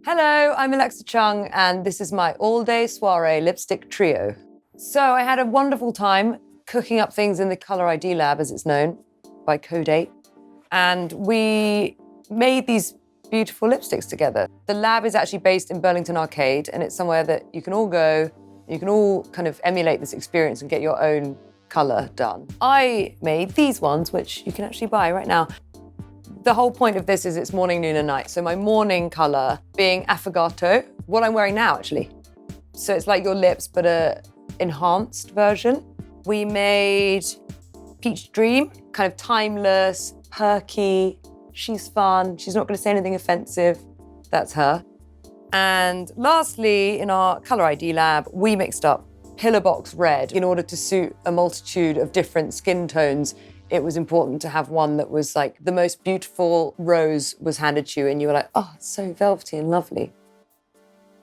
Hello, I'm Alexa Chung, and this is my All-Day Soirée lipstick trio. So I had a wonderful time cooking up things in the Colour ID lab, as it's known, by Code8. And we made these beautiful lipsticks together. The lab is actually based in Burlington Arcade, and it's somewhere that you can all go, you can all kind of emulate this experience and get your own colour done. I made these ones, which you can actually buy right now. The whole point of this is it's morning, noon, and night. So my morning colour being Afghanistan, what I'm wearing now, actually. So it's like your lips, but a enhanced version. We made Peach Dream, kind of timeless, perky. She's fun. She's not going to say anything offensive. That's her. And lastly, in our Colour ID lab, we mixed up Pillar Box Red in order to suit a multitude of different skin tones. It was important to have one that was like the most beautiful rose was handed to you and you were like, oh, it's so velvety and lovely.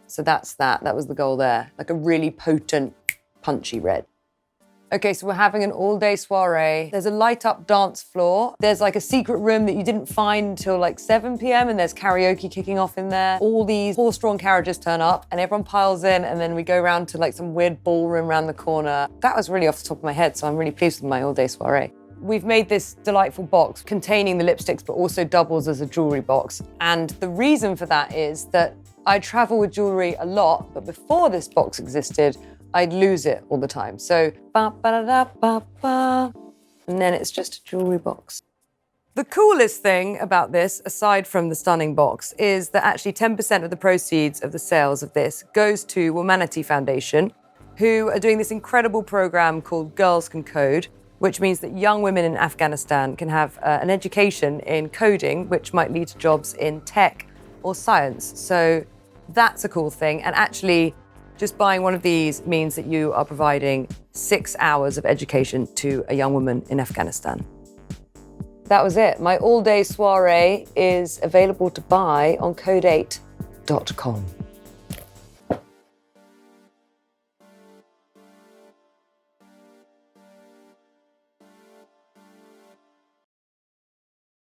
So that's that. That was the goal there. Like a really potent, punchy red. Okay, so we're having an all-day soiree. There's a light-up dance floor. There's like a secret room that you didn't find until like 7 p.m. and there's karaoke kicking off in there. All these horse-drawn carriages turn up and everyone piles in and then we go around to like some weird ballroom around the corner. That was really off the top of my head, so I'm really pleased with my all-day soiree. We've made this delightful box containing the lipsticks, but also doubles as a jewelry box. And the reason for that is that I travel with jewelry a lot, but before this box existed, I'd lose it all the time. So, ba-ba-da-da-ba-ba, and then it's just a jewelry box. The coolest thing about this, aside from the stunning box, is that actually 10% of the proceeds of the sales of this goes to Womanity Foundation, who are doing this incredible program called Girls Can Code, which means that young women in Afghanistan can have an education in coding, which might lead to jobs in tech or science. So that's a cool thing. And actually, just buying one of these means that you are providing 6 hours of education to a young woman in Afghanistan. That was it. My all-day soiree is available to buy on code8.com.